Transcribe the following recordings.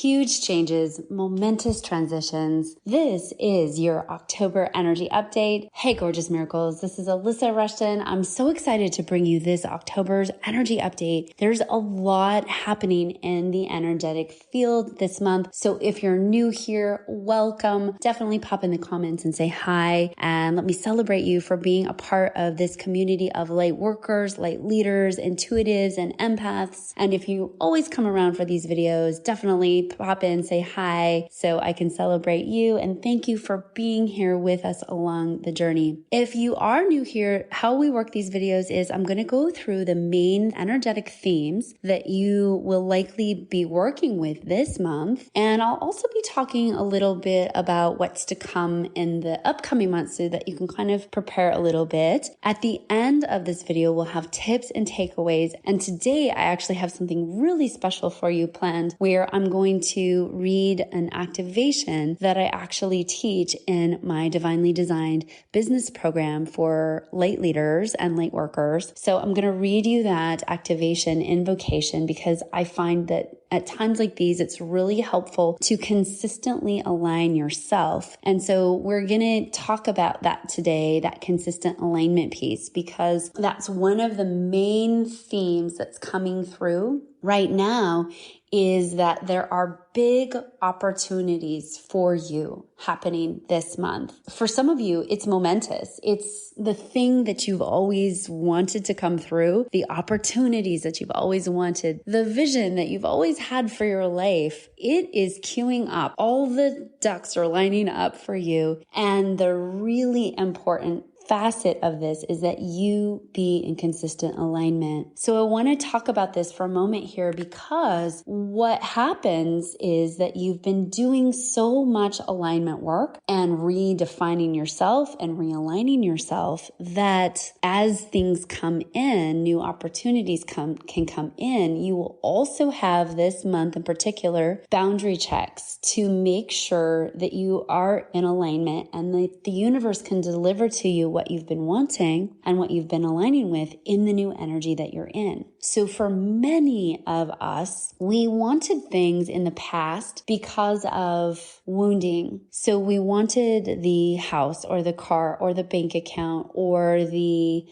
Huge changes, momentous transitions. This is your October energy update. Hey, gorgeous miracles. This is Alyssa Rushton. I'm so excited to bring you this October's energy update. There's a lot happening in the energetic field this month. So if you're new here, welcome. Definitely pop in the comments and say hi. And let me celebrate you for being a part of this community of light workers, light leaders, intuitives, and empaths. And if you always come around for these videos, definitely pop in, say hi, so I can celebrate you. And thank you for being here with us along the journey. If you are new here, how we work these videos is I'm going to go through the main energetic themes that you will likely be working with this month. And I'll also be talking a little bit about what's to come in the upcoming months so that you can kind of prepare a little bit. At the end of this video, we'll have tips and takeaways. And today I actually have something really special for you planned where I'm going to read an activation that I actually teach in my divinely designed business program for light leaders and light workers. So I'm going to read you that activation invocation because I find that at times like these, it's really helpful to consistently align yourself. And so we're going to talk about that today, that consistent alignment piece, because that's one of the main themes that's coming through right now is that there are big opportunities for you happening this month. For some of you, it's momentous. It's the thing that you've always wanted to come through, the opportunities that you've always wanted, the vision that you've always had for your life. It is queuing up. All the ducks are lining up for you. And the really important facet of this is that you be in consistent alignment. So I want to talk about this for a moment here because what happens is that you've been doing so much alignment work and redefining yourself and realigning yourself that as things come in, new opportunities can come in, you will also have this month in particular boundary checks to make sure that you are in alignment and that the universe can deliver to you what you've been wanting and what you've been aligning with in the new energy that you're in. So for many of us, we wanted things in the past because of wounding. So we wanted the house or the car or the bank account or the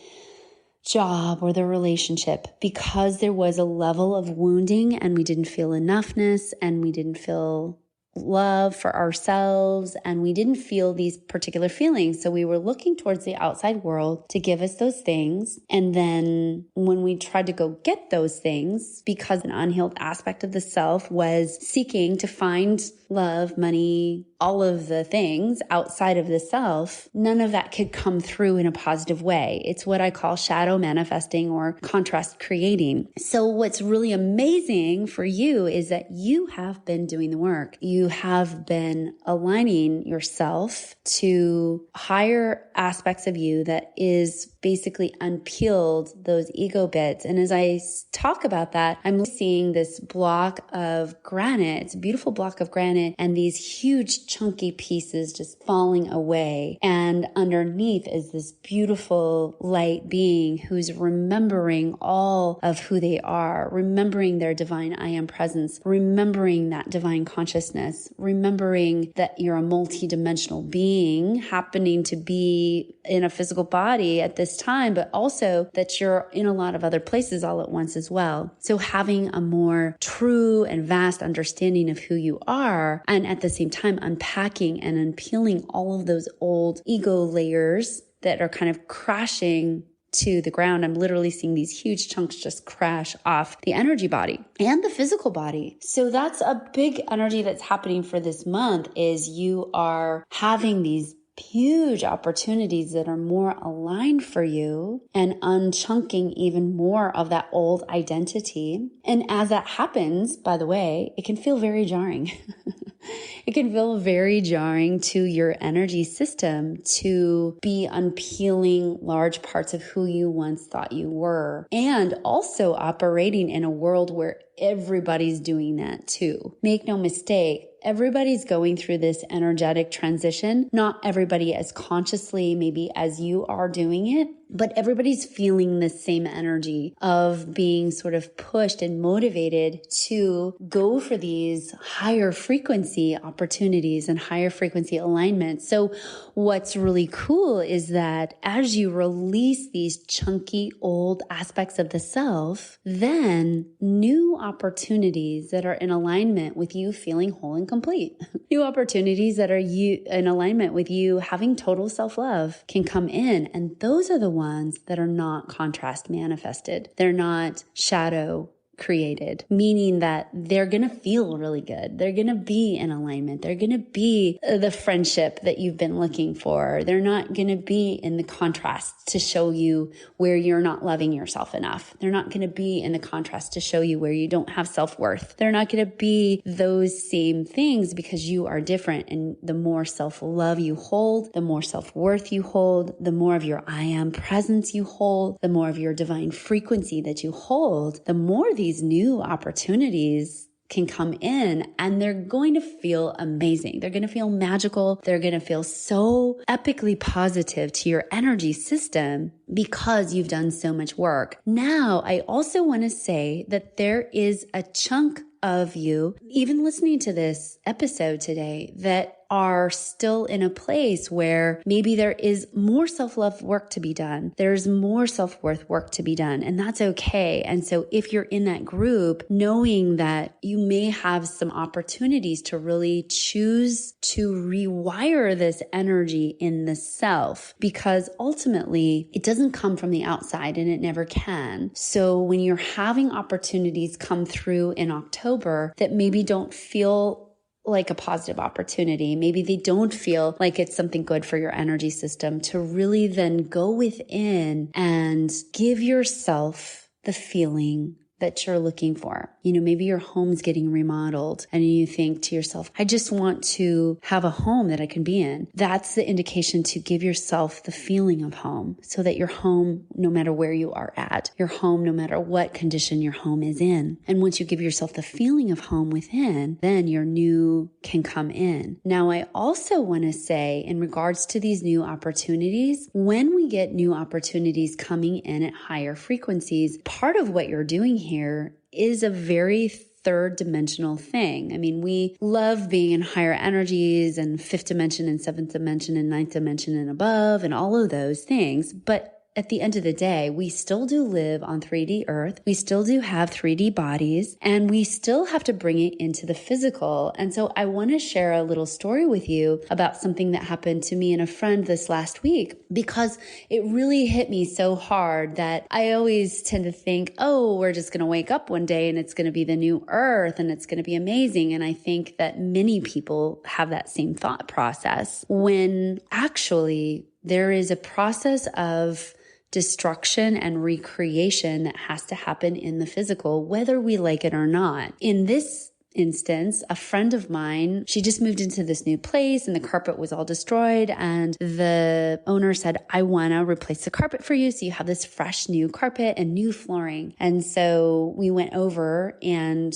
job or the relationship because there was a level of wounding and we didn't feel enoughness and we didn't feel love for ourselves and we didn't feel these particular feelings. So we were looking towards the outside world to give us those things. And then when we tried to go get those things, because an unhealed aspect of the self was seeking to find love, money, all of the things outside of the self, none of that could come through in a positive way. It's what I call shadow manifesting or contrast creating. So what's really amazing for you is that you have been doing the work. You have been aligning yourself to higher aspects of you that is basically unpeeled those ego bits. And as I talk about that, I'm seeing this block of granite. It's a beautiful block of granite and these huge chunky pieces just falling away. And underneath is this beautiful light being who's remembering all of who they are, remembering their divine I am presence, remembering that divine consciousness, remembering that you're a multidimensional being happening to be in a physical body at this time, but also that you're in a lot of other places all at once as well. So having a more true and vast understanding of who you are, and at the same time unpacking and unpeeling all of those old ego layers that are kind of crashing to the ground. I'm literally seeing these huge chunks just crash off the energy body and the physical body. So that's a big energy that's happening for this month is you are having these huge opportunities that are more aligned for you and unchunking even more of that old identity. And as that happens, by the way, it can feel very jarring. It can feel very jarring to your energy system to be unpeeling large parts of who you once thought you were, and also operating in a world where everybody's doing that too. Make no mistake, everybody's going through this energetic transition. Not everybody as consciously maybe as you are doing it, but everybody's feeling the same energy of being sort of pushed and motivated to go for these higher frequency opportunities and higher frequency alignments. So what's really cool is that as you release these chunky old aspects of the self, then new opportunities that are in alignment with you feeling whole and complete, new opportunities that are in alignment with you having total self-love can come in. And those are the ones that are not contrast manifested. They're not shadow created, meaning that they're going to feel really good. They're going to be in alignment. They're going to be the friendship that you've been looking for. They're not going to be in the contrast to show you where you're not loving yourself enough. They're not going to be in the contrast to show you where you don't have self-worth. They're not going to be those same things because you are different. And the more self-love you hold, the more self-worth you hold, the more of your I am presence you hold, the more of your divine frequency that you hold, the more these new opportunities can come in, and they're going to feel amazing. They're going to feel magical. They're going to feel so epically positive to your energy system because you've done so much work. Now, I also want to say that there is a chunk of you, even listening to this episode today, that are still in a place where maybe there is more self-love work to be done. There's more self-worth work to be done, and that's okay. And so if you're in that group, knowing that you may have some opportunities to really choose to rewire this energy in the self, because ultimately it doesn't come from the outside and it never can. So when you're having opportunities come through in October that maybe don't feel like a positive opportunity, maybe they don't feel like it's something good for your energy system, to really then go within and give yourself the feeling that you're looking for. You know, maybe your home's getting remodeled and you think to yourself, I just want to have a home that I can be in. That's the indication to give yourself the feeling of home, so that your home, no matter where you are at, your home, no matter what condition your home is in. And once you give yourself the feeling of home within, then your new can come in. Now, I also want to say, in regards to these new opportunities, when we get new opportunities coming in at higher frequencies, part of what you're doing here is a very third dimensional thing. I mean, we love being in higher energies and fifth dimension and seventh dimension and ninth dimension and above and all of those things. But at the end of the day, we still do live on 3D Earth. We still do have 3D bodies, and we still have to bring it into the physical. And so I want to share a little story with you about something that happened to me and a friend this last week, because it really hit me so hard that I always tend to think, oh, we're just going to wake up one day and it's going to be the new Earth and it's going to be amazing. And I think that many people have that same thought process, when actually there is a process of destruction and recreation that has to happen in the physical, whether we like it or not. In this instance, a friend of mine, she just moved into this new place and the carpet was all destroyed. And the owner said, I want to replace the carpet for you, so you have this fresh new carpet and new flooring. And so we went over, and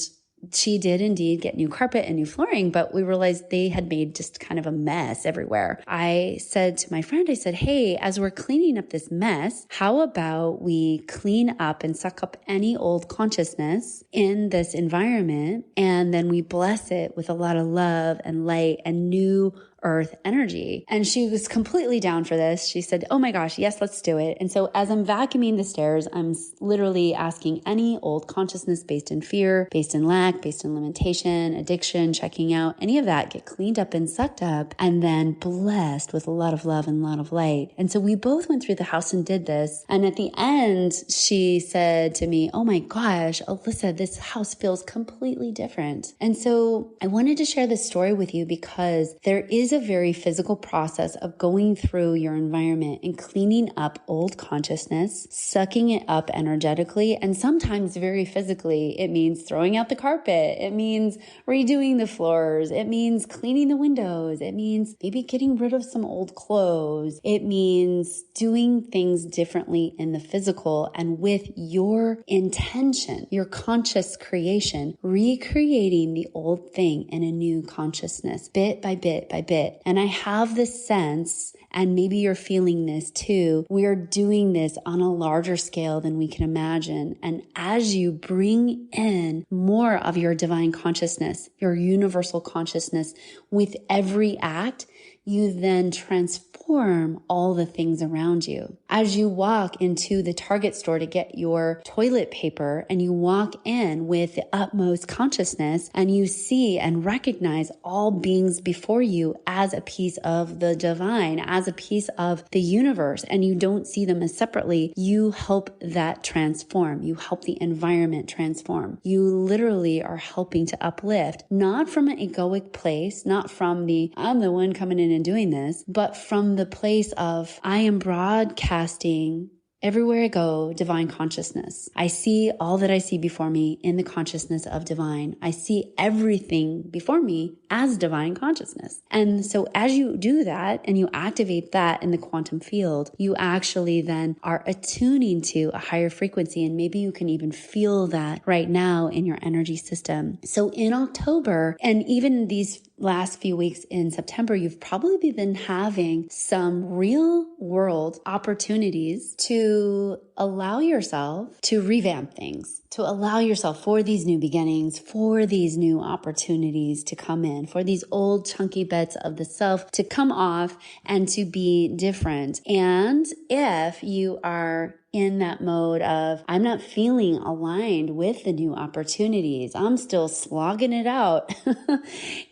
she did indeed get new carpet and new flooring, but we realized they had made just kind of a mess everywhere. I said to my friend, I said, hey, as we're cleaning up this mess, how about we clean up and suck up any old consciousness in this environment, and then we bless it with a lot of love and light and new earth energy. And she was completely down for this. She said, oh my gosh, yes, let's do it. And so as I'm vacuuming the stairs, I'm literally asking any old consciousness based in fear, based in lack, based in limitation, addiction, checking out, any of that, get cleaned up and sucked up and then blessed with a lot of love and a lot of light. And so we both went through the house and did this. And at the end, she said to me, oh my gosh, Alyssa, this house feels completely different. And so I wanted to share this story with you because there is is a very physical process of going through your environment and cleaning up old consciousness, sucking it up energetically, and sometimes very physically. It means throwing out the carpet. It means redoing the floors. It means cleaning the windows. It means maybe getting rid of some old clothes. It means doing things differently in the physical and with your intention, your conscious creation, recreating the old thing in a new consciousness, bit by bit by bit. And I have this sense, and maybe you're feeling this too, we are doing this on a larger scale than we can imagine. And as you bring in more of your divine consciousness, your universal consciousness with every act, you then transform all the things around you. As you walk into the Target store to get your toilet paper and you walk in with the utmost consciousness and you see and recognize all beings before you as a piece of the divine, as a piece of the universe, and you don't see them as separately, you help that transform. You help the environment transform. You literally are helping to uplift, not from an egoic place, not from the, I'm the one coming in and doing this, but from the place of, I am broadcasting everywhere I go, divine consciousness. I see all that I see before me in the consciousness of divine. I see everything before me as divine consciousness. And so as you do that and you activate that in the quantum field, you actually then are attuning to a higher frequency. And maybe you can even feel that right now in your energy system. So in October, and even these last few weeks in September, you've probably been having some real world opportunities to allow yourself to revamp things, to allow yourself for these new beginnings, for these new opportunities to come in, for these old chunky bits of the self to come off and to be different. And if you are in that mode of, I'm not feeling aligned with the new opportunities, I'm still slogging it out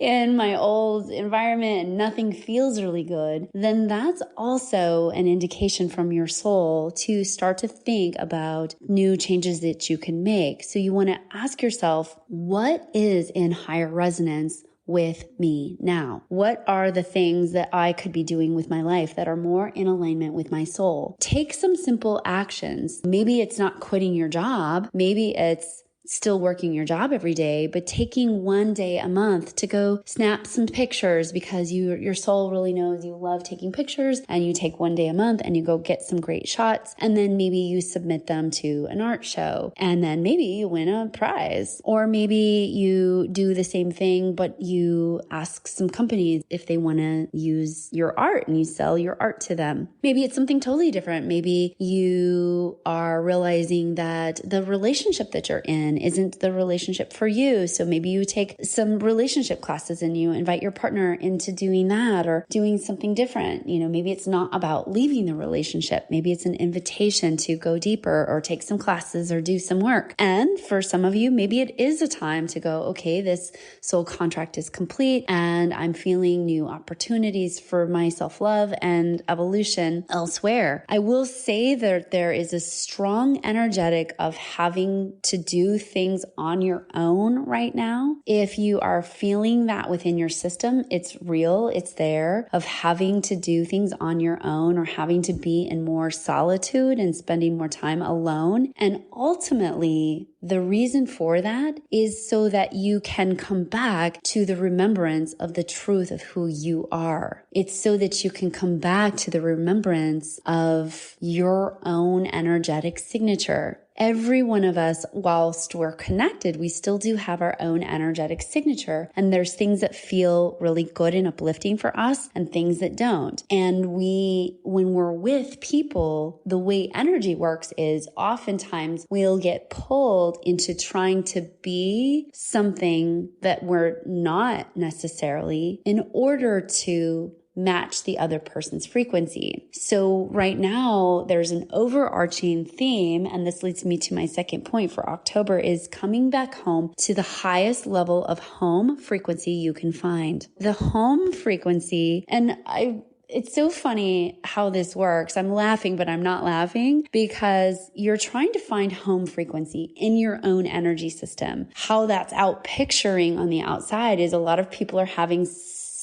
in my old environment and nothing feels really good, then that's also an indication from your soul to start to think about new changes that you can make. So you want to ask yourself, what is in higher resonance with me now? What are the things that I could be doing with my life that are more in alignment with my soul? Take some simple actions. Maybe it's not quitting your job. Maybe it's still working your job every day, but taking one day a month to go snap some pictures because your soul really knows you love taking pictures, and you take one day a month and you go get some great shots, and then maybe you submit them to an art show, and then maybe you win a prize. Or maybe you do the same thing, but you ask some companies if they want to use your art and you sell your art to them. Maybe it's something totally different. Maybe you are realizing that the relationship that you're in isn't the relationship for you. So maybe you take some relationship classes and you invite your partner into doing that or doing something different. You know, maybe it's not about leaving the relationship. Maybe it's an invitation to go deeper or take some classes or do some work. And for some of you, maybe it is a time to go, okay, this soul contract is complete and I'm feeling new opportunities for my self-love and evolution elsewhere. I will say that there is a strong energetic of having to do things on your own right now. If you are feeling that within your system, it's real, it's there, of having to do things on your own or having to be in more solitude and spending more time alone. And ultimately, the reason for that is so that you can come back to the remembrance of the truth of who you are. It's so that you can come back to the remembrance of your own energetic signature. Every one of us, whilst we're connected, we still do have our own energetic signature. And there's things that feel really good and uplifting for us and things that don't. And when we're with people, the way energy works is oftentimes we'll get pulled into trying to be something that we're not necessarily in order to match the other person's frequency. So right now there's an overarching theme, and this leads me to my second point for October, is coming back home to the highest level of home frequency you can find. The home frequency, it's so funny how this works. I'm laughing, but I'm not laughing because you're trying to find home frequency in your own energy system. How that's out picturing on the outside is a lot of people are having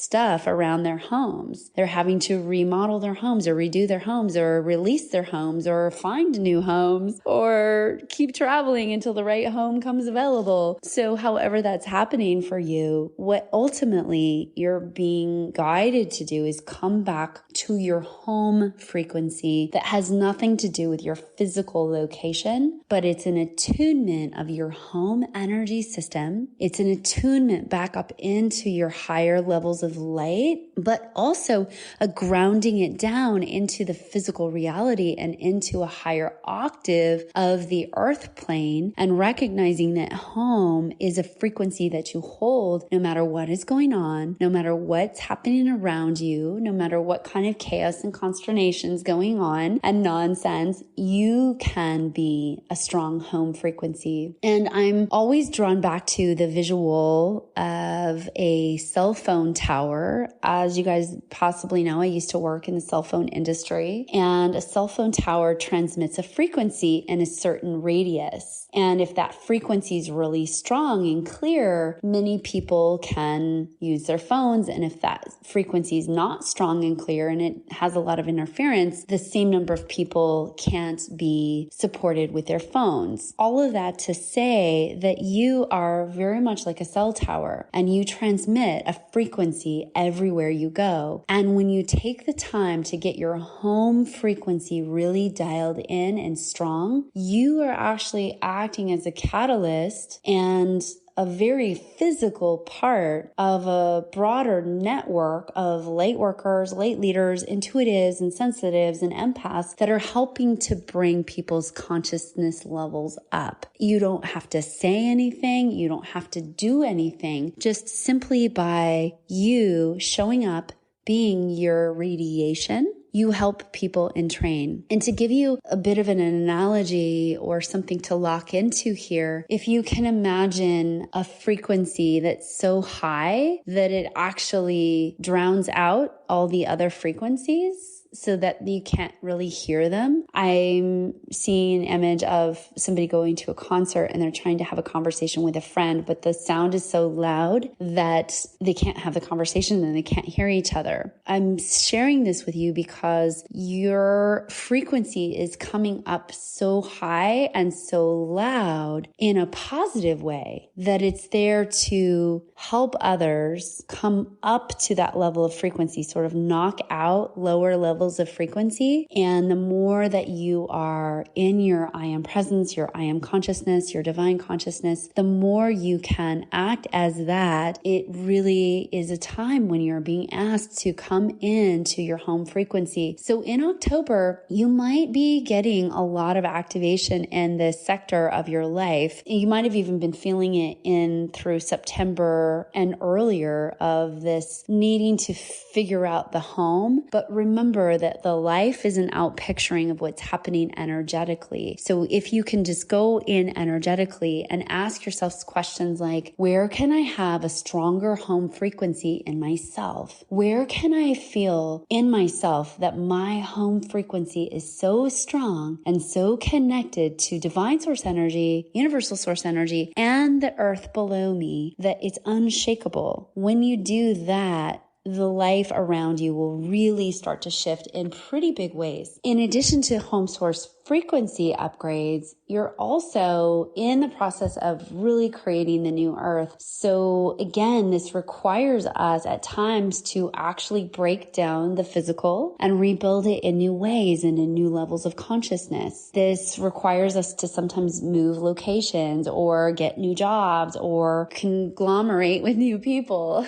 stuff around their homes. They're having to remodel their homes or redo their homes or release their homes or find new homes or keep traveling until the right home comes available. So however that's happening for you, what ultimately you're being guided to do is come back to your home frequency that has nothing to do with your physical location, but it's an attunement of your home energy system. It's an attunement back up into your higher levels of light, but also a grounding it down into the physical reality and into a higher octave of the earth plane, and recognizing that home is a frequency that you hold no matter what is going on, no matter what's happening around you, no matter what kind of chaos and consternations going on and nonsense, you can be a strong home frequency. And I'm always drawn back to the visual of a cell phone tower. As you guys possibly know, I used to work in the cell phone industry, and a cell phone tower transmits a frequency in a certain radius. And if that frequency is really strong and clear, many people can use their phones. And if that frequency is not strong and clear and it has a lot of interference, the same number of people can't be supported with their phones. All of that to say that you are very much like a cell tower and you transmit a frequency everywhere you go. And when you take the time to get your home frequency really dialed in and strong, you are actually acting as a catalyst and a very physical part of a broader network of light workers, light leaders, intuitives, and sensitives, and empaths that are helping to bring people's consciousness levels up. You don't have to say anything. You don't have to do anything. Just simply by you showing up, being your radiation, you help people entrain. And to give you a bit of an analogy or something to lock into here, if you can imagine a frequency that's so high that it actually drowns out all the other frequencies so that you can't really hear them. I'm seeing an image of somebody going to a concert and they're trying to have a conversation with a friend, but the sound is so loud that they can't have the conversation and they can't hear each other. I'm sharing this with you because your frequency is coming up so high and so loud in a positive way that it's there to help others come up to that level of frequency, sort of knock out lower levels of frequency. And the more that you are in your I am presence, your I am consciousness, your divine consciousness, the more you can act as that. It really is a time when you're being asked to come into your home frequency. So in October, you might be getting a lot of activation in this sector of your life. You might have even been feeling it in through September and earlier of this needing to figure out the home. But remember that the life is an out picturing of what's happening energetically. So if you can just go in energetically and ask yourself questions like, where can I have a stronger home frequency in myself? Where can I feel in myself that my home frequency is so strong and so connected to divine source energy, universal source energy, and the earth below me that it's unshakable? When you do that, the life around you will really start to shift in pretty big ways. In addition to home source frequency upgrades, you're also in the process of really creating the new earth. So again, this requires us at times to actually break down the physical and rebuild it in new ways and in new levels of consciousness. This requires us to sometimes move locations or get new jobs or conglomerate with new people.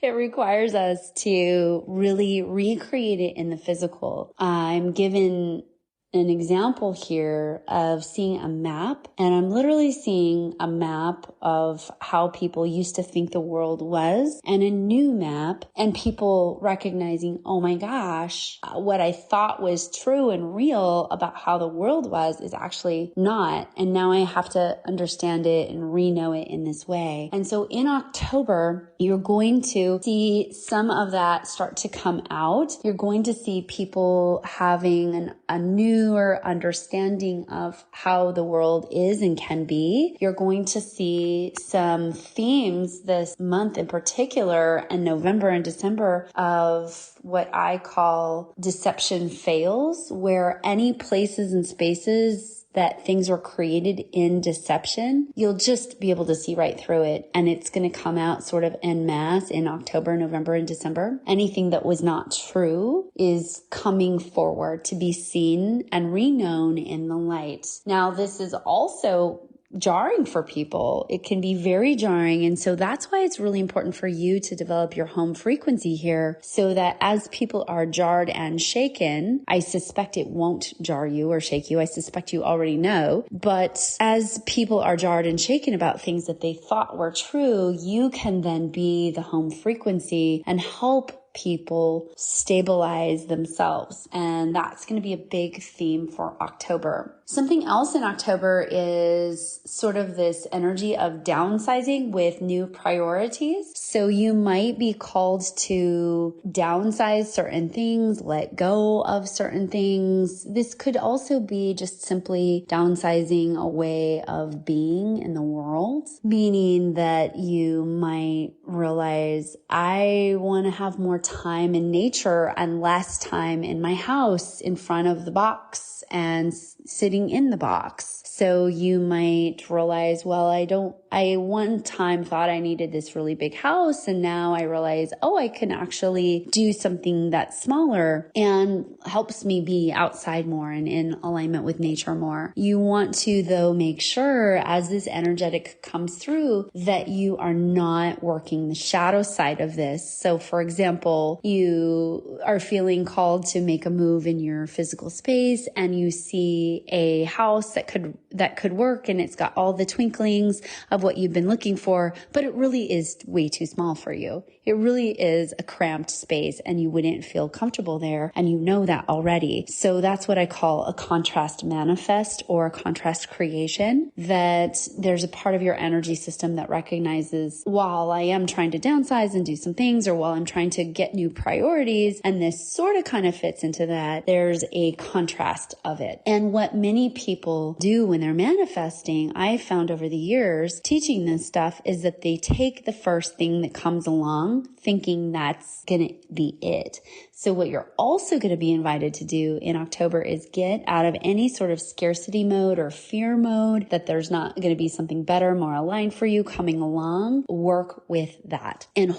It requires us to really recreate it in the physical. I'm given an example here of seeing a map, and I'm literally seeing a map of how people used to think the world was and a new map, and people recognizing, oh my gosh, what I thought was true and real about how the world was is actually not. And now I have to understand it and re-know it in this way. And so in October, you're going to see some of that start to come out. You're going to see people having a new newer understanding of how the world is and can be. You're going to see some themes this month in particular, and November and December, of what I call deception fails, where any places and spaces that things were created in deception, you'll just be able to see right through it. And it's going to come out sort of en masse in October, November, and December. Anything that was not true is coming forward to be seen and reknown in the light. Now, this is also jarring for people. It can be very jarring. And so that's why it's really important for you to develop your home frequency here, so that as people are jarred and shaken, I suspect it won't jar you or shake you. I suspect you already know. But as people are jarred and shaken about things that they thought were true, you can then be the home frequency and help people stabilize themselves. And that's going to be a big theme for October. Something else in October is sort of this energy of downsizing with new priorities. So you might be called to downsize certain things, let go of certain things. This could also be just simply downsizing a way of being in the world, meaning that you might realize, I want to have more time in nature and less time in my house in front of the box and sitting in the box. So you might realize, well, I one time thought I needed this really big house, and now I realize, I can actually do something that's smaller and helps me be outside more and in alignment with nature more. You want to, though, make sure as this energetic comes through that you are not working the shadow side of this. So for example, you are feeling called to make a move in your physical space, and you see a house that could work, and it's got all the twinklings of what you've been looking for, but it really is way too small for you. It really is a cramped space, and you wouldn't feel comfortable there, and you know that already. So that's what I call a contrast manifest or a contrast creation, that there's a part of your energy system that recognizes, while I am trying to downsize and do some things, or while I'm trying to get new priorities, and this sort of kind of fits into that, there's a contrast of it. And what many people do when they're manifesting, I've found over the years teaching this stuff, is that they take the first thing that comes along thinking that's going to be it. So what you're also going to be invited to do in October is get out of any sort of scarcity mode or fear mode, that there's not going to be something better, more aligned for you coming along. Work with that and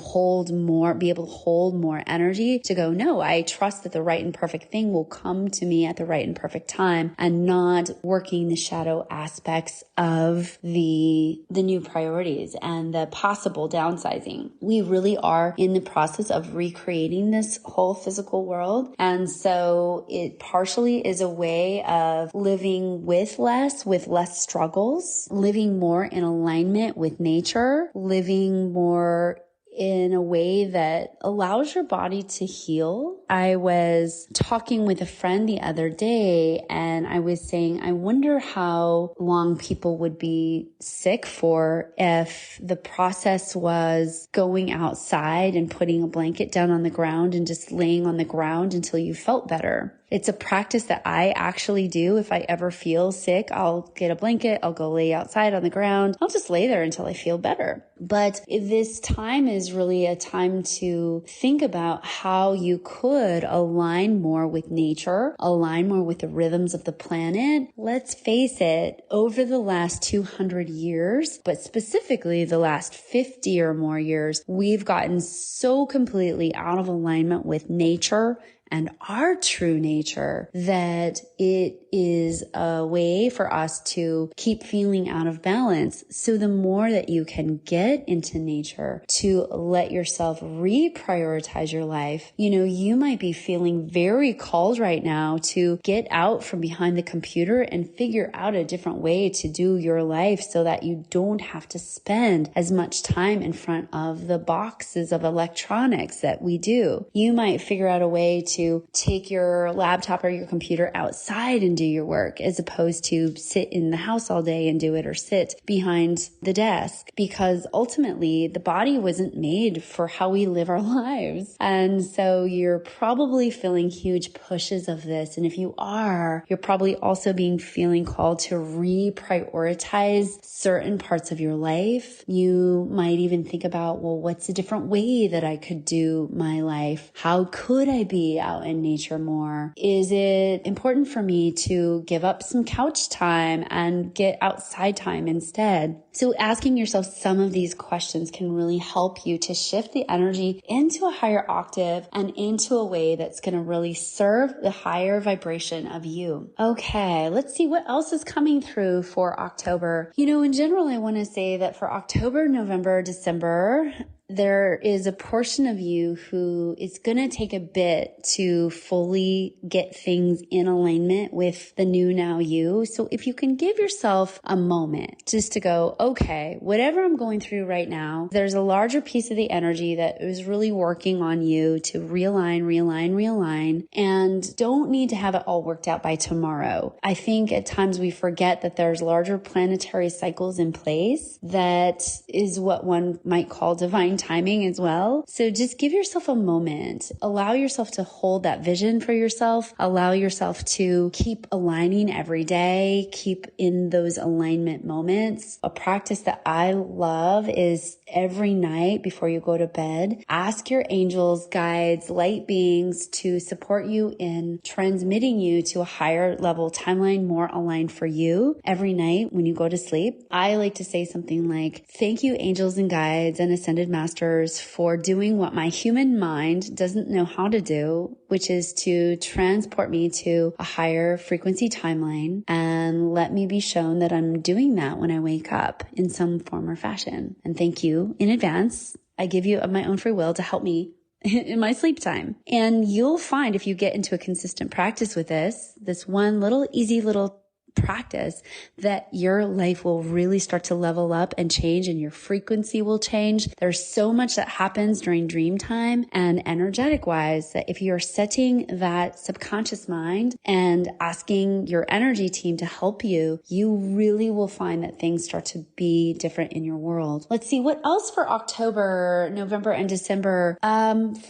be able to hold more energy to go, no, I trust that the right and perfect thing will come to me at the right and perfect time, and not working the shadow aspects of the new priorities and the possible downsizing. We really are in the process of recreating this whole physical world. And so it partially is a way of living with less struggles, living more in alignment with nature, living more in a way that allows your body to heal. I was talking with a friend the other day, and I was saying, I wonder how long people would be sick for if the process was going outside and putting a blanket down on the ground and just laying on the ground until you felt better. It's a practice that I actually do. If I ever feel sick, I'll get a blanket, I'll go lay outside on the ground. I'll just lay there until I feel better. But this time is really a time to think about how you could align more with nature, align more with the rhythms of the planet. Let's face it, over the last 200 years, but specifically the last 50 or more years, we've gotten so completely out of alignment with nature and our true nature that it is a way for us to keep feeling out of balance. So the more that you can get into nature to let yourself reprioritize your life, you might be feeling very called right now to get out from behind the computer and figure out a different way to do your life so that you don't have to spend as much time in front of the boxes of electronics that we do. You might figure out a way to to take your laptop or your computer outside and do your work, as opposed to sit in the house all day and do it, or sit behind the desk, because ultimately the body wasn't made for how we live our lives. And so you're probably feeling huge pushes of this. And if you are, you're probably also feeling called to reprioritize certain parts of your life. You might even think about, well, what's a different way that I could do my life? How could I be out in nature more? Is it important for me to give up some couch time and get outside time instead? So asking yourself some of these questions can really help you to shift the energy into a higher octave and into a way that's going to really serve the higher vibration of you. Okay, let's see what else is coming through for October. In general, I want to say that for October, November, December, there is a portion of you who is going to take a bit to fully get things in alignment with the new now you. So if you can give yourself a moment just to go, okay, whatever I'm going through right now, there's a larger piece of the energy that is really working on you to realign, and don't need to have it all worked out by tomorrow. I think at times we forget that there's larger planetary cycles in place. That is what one might call divine timing as well. So just give yourself a moment. Allow yourself to hold that vision for yourself. Allow yourself to keep aligning every day. Keep in those alignment moments. A practice that I love is every night before you go to bed, ask your angels, guides, light beings to support you in transmitting you to a higher level timeline, more aligned for you. Every night when you go to sleep, I like to say something like, thank you, angels and guides and ascended masters, for doing what my human mind doesn't know how to do, which is to transport me to a higher frequency timeline, and let me be shown that I'm doing that when I wake up in some form or fashion. And thank you in advance. I give you of my own free will to help me in my sleep time. And you'll find, if you get into a consistent practice with this one little easy little practice, that your life will really start to level up and change, and your frequency will change. There's so much that happens during dream time and energetic wise that if you're setting that subconscious mind and asking your energy team to help you, you really will find that things start to be different in your world. Let's see what else for October, November, and December.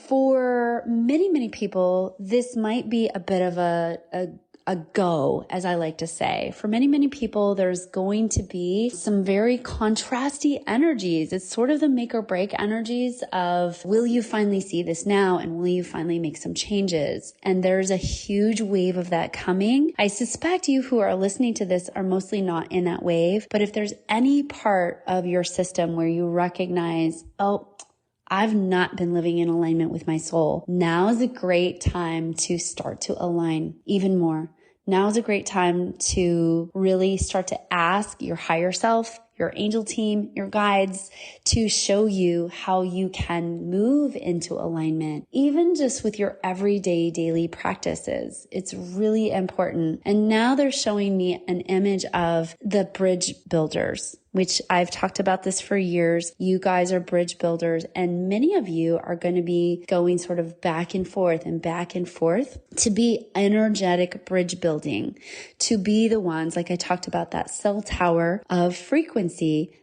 For many people, this might be a bit of a go, as I like to say. For many people, there's going to be some very contrasty energies. It's sort of the make or break energies of, will you finally see this now? And will you finally make some changes? And there's a huge wave of that coming. I suspect you who are listening to this are mostly not in that wave. But if there's any part of your system where you recognize, I've not been living in alignment with my soul, now is a great time to start to align even more. Now is a great time to really start to ask your higher self, your angel team, your guides, to show you how you can move into alignment, even just with your everyday daily practices. It's really important. And now they're showing me an image of the bridge builders, which I've talked about this for years. You guys are bridge builders, and many of you are going to be going sort of back and forth to be energetic bridge building, to be the ones, like I talked about, that cell tower of frequency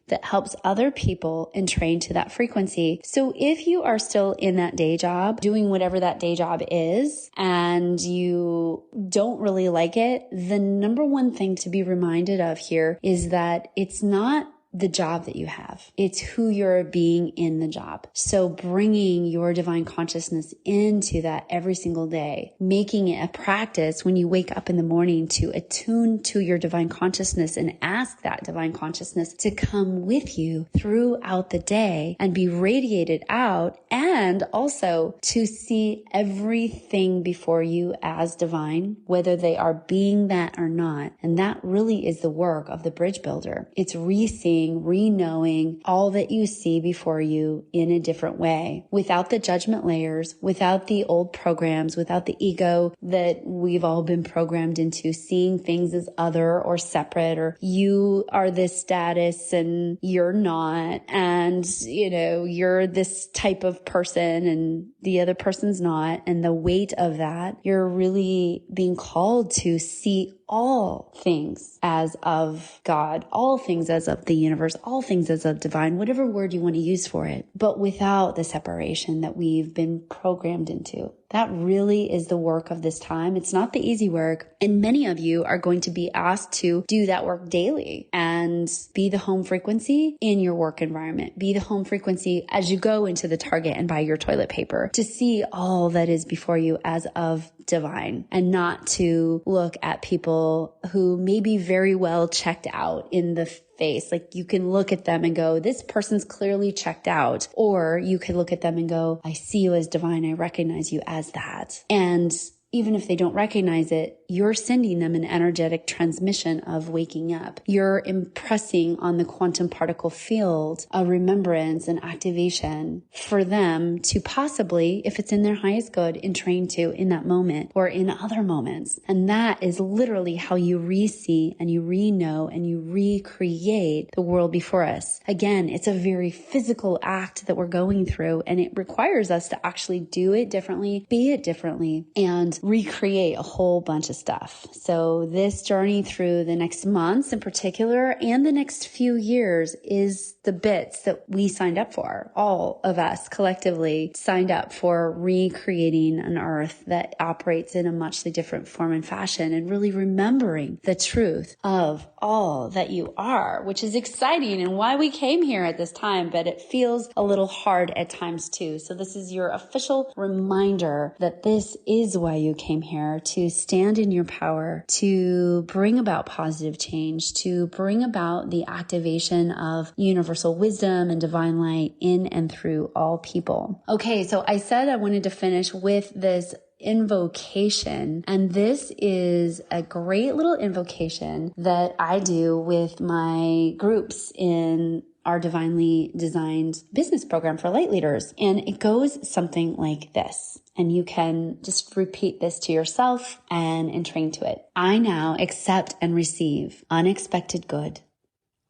that helps other people entrain to that frequency. So if you are still in that day job, doing whatever that day job is, and you don't really like it, the number one thing to be reminded of here is that it's not the job that you have. It's who you're being in the job. So bringing your divine consciousness into that every single day, making it a practice when you wake up in the morning to attune to your divine consciousness and ask that divine consciousness to come with you throughout the day and be radiated out, and also to see everything before you as divine, whether they are being that or not. And that really is the work of the bridge builder. It's re-seeing seeing, re-knowing all that you see before you in a different way, without the judgment layers, without the old programs, without the ego that we've all been programmed into, seeing things as other or separate, or you are this status and you're not, and you're this type of person and the other person's not, and the weight of that. You're really being called to see all things as of God, all things as of the universe, all things as of divine, whatever word you want to use for it, but without the separation that we've been programmed into. That really is the work of this time. It's not the easy work. And many of you are going to be asked to do that work daily and be the home frequency in your work environment. Be the home frequency as you go into the Target and buy your toilet paper, to see all that is before you as of divine, and not to look at people who may be very well checked out in the face. Like, you can look at them and go, this person's clearly checked out. Or you could look at them and go, I see you as divine. I recognize you as that. And even if they don't recognize it, you're sending them an energetic transmission of waking up. You're impressing on the quantum particle field a remembrance and activation for them to possibly, if it's in their highest good, entrain to in that moment or in other moments. And that is literally how you re-see and you re-know and you recreate the world before us. Again, it's a very physical act that we're going through, and it requires us to actually do it differently, be it differently, and recreate a whole bunch of stuff. So this journey through the next months in particular, and the next few years, is the bits that we signed up for. All of us collectively signed up for recreating an earth that operates in a muchly different form and fashion, and really remembering the truth of all that you are, which is exciting and why we came here at this time, but it feels a little hard at times too. So this is your official reminder that this is why you came here, to stand in your power, to bring about positive change, to bring about the activation of universal wisdom and divine light in and through all people. Okay, so I said I wanted to finish with this invocation, and this is a great little invocation that I do with my groups in our divinely designed business program for light leaders. And it goes something like this. And you can just repeat this to yourself and entrain to it. I now accept and receive unexpected good,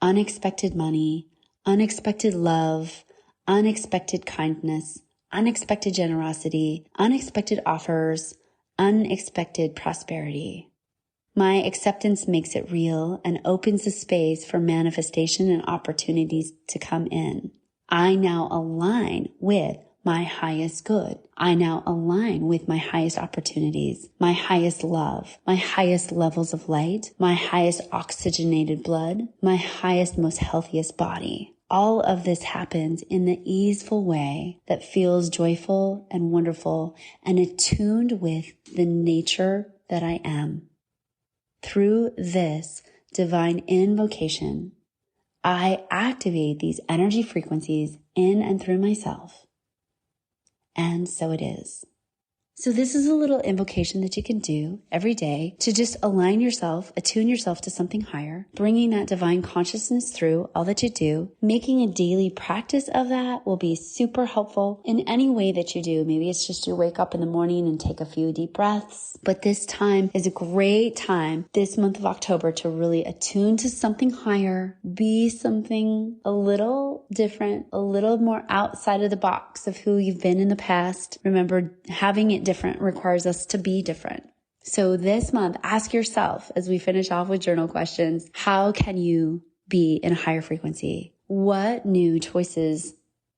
unexpected money, unexpected love, unexpected kindness, unexpected generosity, unexpected offers, unexpected prosperity. My acceptance makes it real and opens the space for manifestation and opportunities to come in. I now align with my highest good. I now align with my highest opportunities, my highest love, my highest levels of light, my highest oxygenated blood, my highest, most healthiest body. All of this happens in the easeful way that feels joyful and wonderful and attuned with the nature that I am. Through this divine invocation, I activate these energy frequencies in and through myself. And so it is. So this is a little invocation that you can do every day to just align yourself, attune yourself to something higher, bringing that divine consciousness through all that you do. Making a daily practice of that will be super helpful in any way that you do. Maybe it's just you wake up in the morning and take a few deep breaths. But this time is a great time, this month of October, to really attune to something higher, be something a little different, a little more outside of the box of who you've been in the past. Remember, having it different requires us to be different. So this month, ask yourself, as we finish off with journal questions, how can you be in a higher frequency? What new choices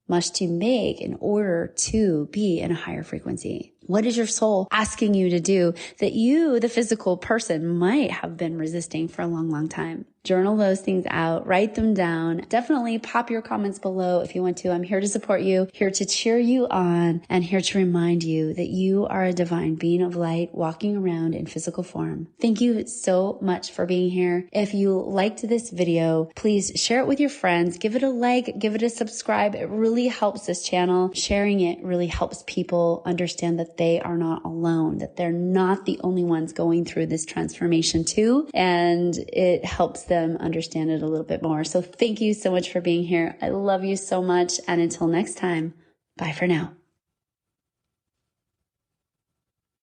must you make in order to be in a higher frequency? What is your soul asking you to do that you, the physical person, might have been resisting for a long, long time? Journal those things out, write them down. Definitely pop your comments below if you want to. I'm here to support you, here to cheer you on, and here to remind you that you are a divine being of light walking around in physical form. Thank you so much for being here. If you liked this video, please share it with your friends. Give it a like, give it a subscribe. It really helps this channel. Sharing it really helps people understand that they are not alone, that they're not the only ones going through this transformation too. And it helps them understand it a little bit more. So thank you so much for being here. I love you so much. And until next time, bye for now.